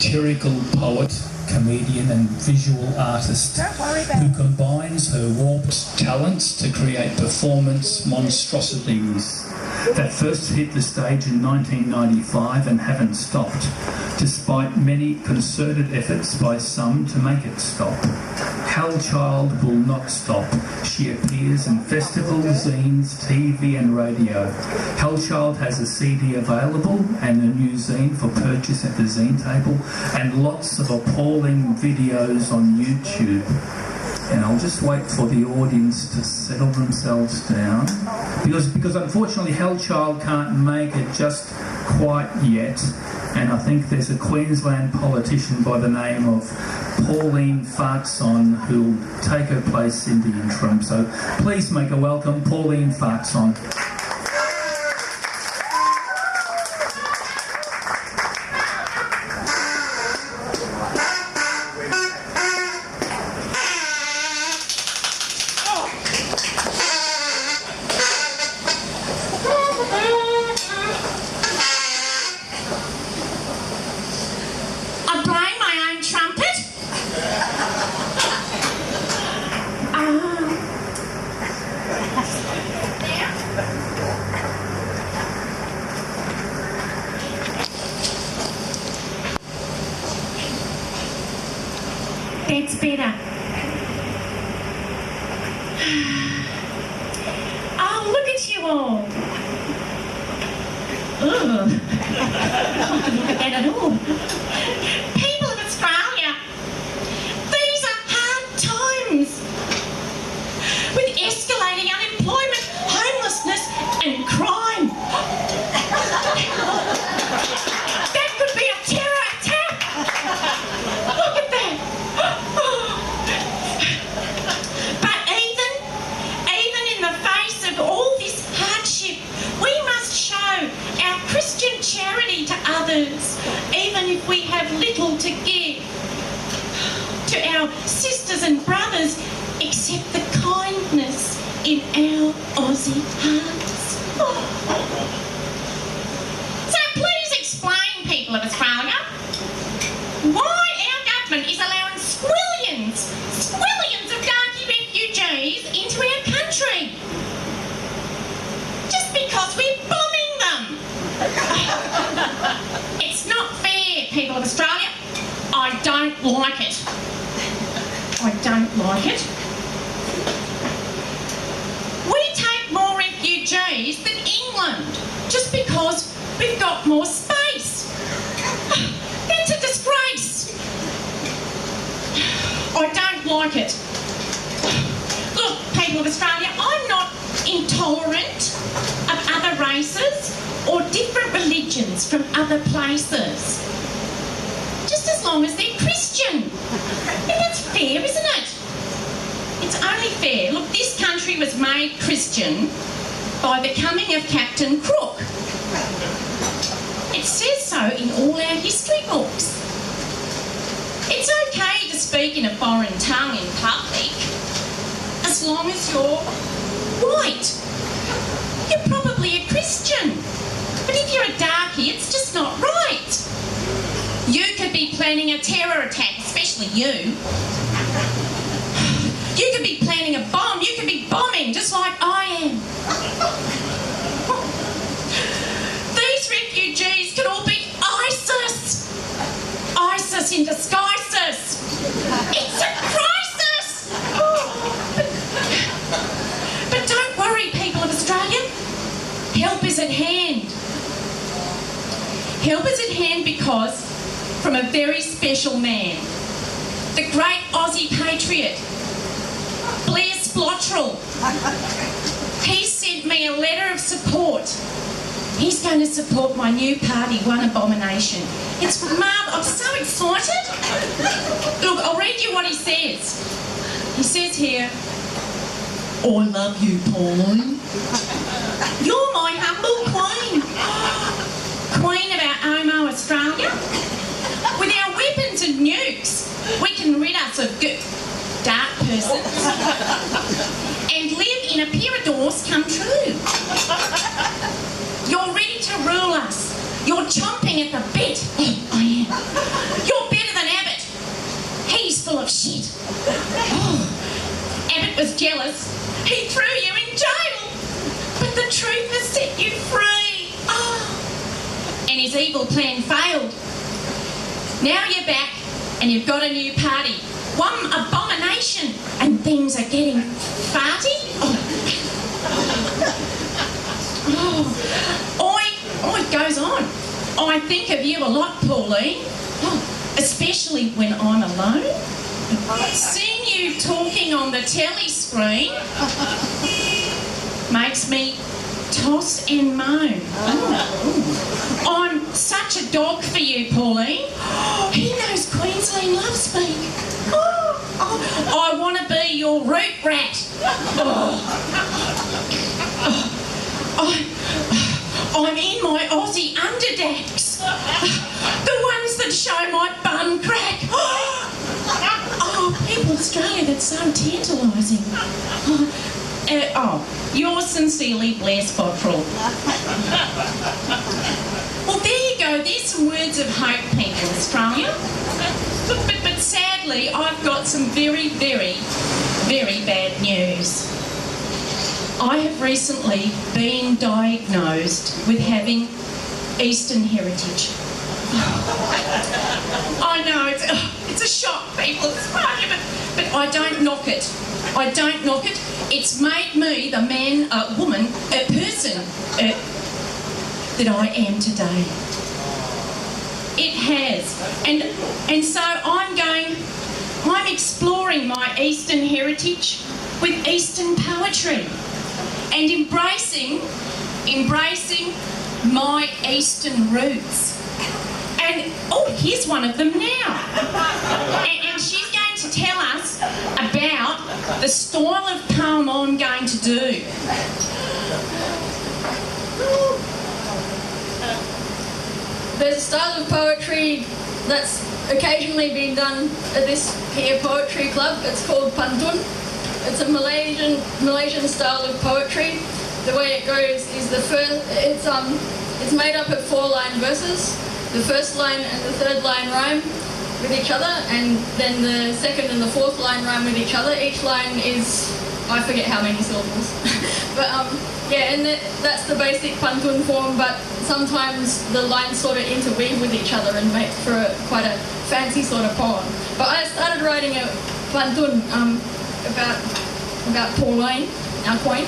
satirical poet, comedian and visual artist who combines her warped talents to create performance monstrosities that first hit the stage in 1995 and haven't stopped, despite many concerted efforts by some to make it stop. Helchild will not stop. She appears in festivals, zines, TV and radio. Helchild has a CD available and a new zine for purchase at the zine table, and lots of appalling videos on YouTube. And I'll just wait for the audience to settle themselves down, because unfortunately Helchild can't make it just quite yet, and I think there's a Queensland politician by the name of Pauline Fartson who'll take her place in the interim. So please make a welcome Pauline Fartson. That's better. Oh, look at you all. Ugh. I can't look at that at all. People of Australia, these are hard times. With escalating unemployment, homelessness and crime. That could be a terror attack. Look at that. But even in the face of all this hardship, we must show our Christian charity to others, even if we have little to give. To our sisters and brothers, accept the kindness in our Aussie hearts. So please explain, people of Australia, why our government is allowing squillions of darky refugees into our country. Just because we're bombing them. It's not fair, people of Australia. I don't like it. I don't like it. We take more refugees than England just because we've got more space. That's a disgrace. I don't like it. Look, people of Australia, I'm not intolerant of other races or different religions from other places. Just as long as they're Christian. And that's fair, isn't it? It's only fair. Look, this country was made Christian by the coming of Captain Crook. It says so in all our history books. It's okay to speak in a foreign tongue in public, as long as you're white. You're probably a Christian. But if you're a darkie, it's just not right. You could be planning a terror attack, especially you. You could be planning a bomb. You could be bombing just like I am. These refugees could all be ISIS. ISIS in disguises. It's a crisis. But don't worry, people of Australia. Help is at hand. Help is at hand because from a very special man, the great Aussie patriot, Blair Splottrell. He sent me a letter of support. He's going to support my new party, One Abomination. It's marvellous. I'm so excited. Look, I'll read you what he says. He says here, I love you, Pauline. You're my humble queen. Queen of our Omo Australia. With our weapons and nukes, we can rid us of dark persons and live in a paradise come true. You're ready to rule us. You're chomping at the bit. I am. You're was jealous, he threw you in jail. But the truth has set you free. Oh. And his evil plan failed. Now you're back and you've got a new party. One abomination and things are getting farty. It goes on. I think of you a lot, Pauline. Especially when I'm alone. Seeing you talking on the telly screen makes me toss and moan. I'm such a dog for you, Pauline. He knows Queensland love speak. I want to be your root rat. I'm in my Aussie underdacks. The ones that show my bum crack. People in Australia, that's so tantalising. Yours sincerely, Blair Spottrell. Well, there you go. There's some words of hope, people in Australia. But sadly, I've got some very, very, very bad news. I have recently been diagnosed with having Eastern heritage. I know, it's a shock, people, it's funny, but I don't knock it. I don't knock it. It's made me the person that I am today. It has. And so I'm exploring my Eastern heritage with Eastern poetry and embracing my Eastern roots. And, here's one of them now. And she's going to tell us about the style of poem I'm going to do. There's a style of poetry that's occasionally been done at this here poetry club. It's called Pantun. It's a Malaysian style of poetry. The way it goes is it's made up of 4-line verses. The first line and the third line rhyme with each other, and then the second and the fourth line rhyme with each other. Each line is, I forget how many syllables. But and that's the basic pantun form, but sometimes the lines sort of interweave with each other and make for quite a fancy sort of poem. But I started writing a pantun about Pauline, our queen.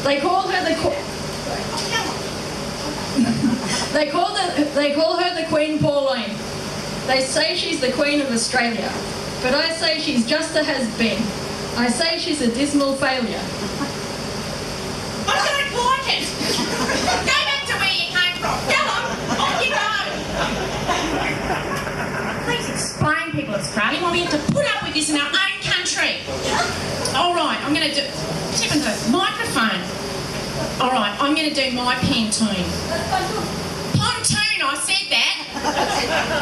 They call her They call her the Queen Pauline. They say she's the Queen of Australia, but I say she's just a has-been. I say she's a dismal failure. I don't like it. Go back to where you came from. Go on, off you go. Please explain, people of Australia, why we have to put up with this in our own country. All right, I'm going to do... What's happened to the microphone? All right, I'm going to do my pantun. Pontoon, I said that.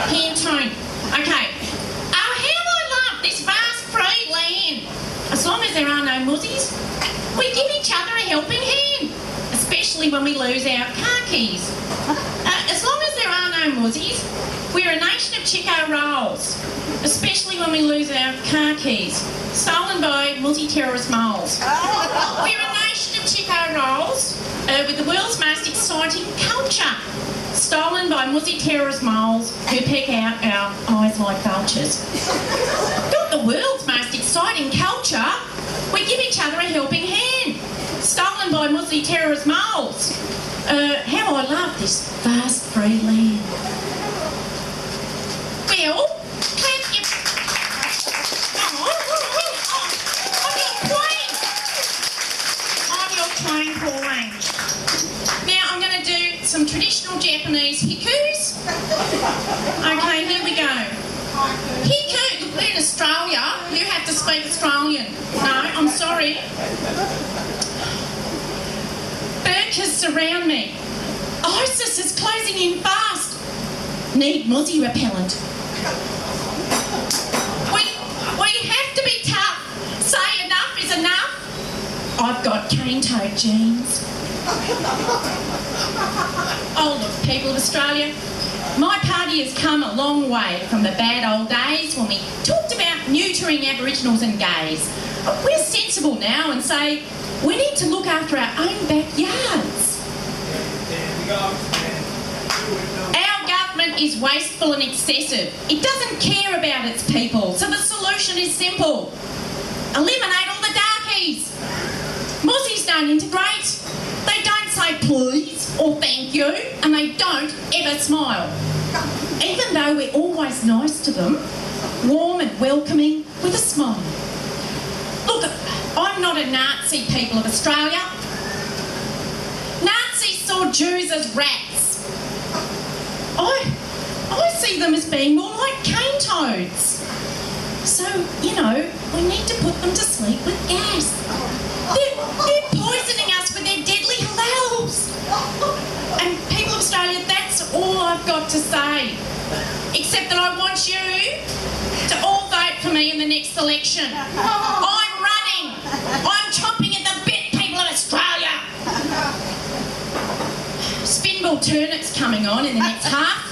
Pantun. Okay. Oh, how I love this vast free land. As long as there are no muzzies, we give each other a helping hand, especially when we lose our car keys. As long as there are no muzzies, we're a nation of Chico rolls, especially when we lose our car keys, stolen by multi-terrorist moles. We're a nation of Chico rolls with the world's most exciting culture, stolen by multi-terrorist moles who pick out our eyes like vultures. Not the world's most exciting culture. We give each other a helping hand, stolen by multi-terrorist moles. How I love this vast free land. Well, clap your... I'm your queen, Pauline. Now I'm going to do some traditional Japanese hikus. Okay, here we go. Hiku, we're in Australia. You have to speak Australian. No, I'm sorry. Burkas surround me. ISIS is closing in fast. Need mozzie repellent. We have to be tough. Say enough is enough. I've got cane-toed jeans. Oh, look, people of Australia, My party has come a long way from the bad old days when we talked about neutering Aboriginals and gays. We're sensible now and say we need to look after our own backyards. Our government is wasteful and excessive. It doesn't care about its people, so the solution is simple. Eliminate all the darkies. Mozzies don't integrate. They don't say please or thank you, and they don't ever smile. Even though we're always nice to them, warm and welcoming with a smile. Look, I'm not a Nazi, people of Australia. Nazis saw Jews as rats. I see them as being more like cane toads. So, you know, we need to put them to sleep with gas. They're poisoning us with their deadly halals. And people of Australia, that's all I've got to say. Except that I want you to all vote for me in the next election. I'm running. I'm chomping at the bit, people of Australia. Spinball Turnip's coming on in the next half.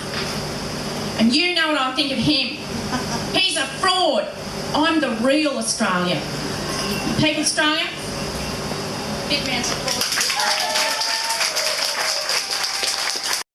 And you know what I think of him. He's a fraud. I'm the real Australia. People of Australia, big round of applause.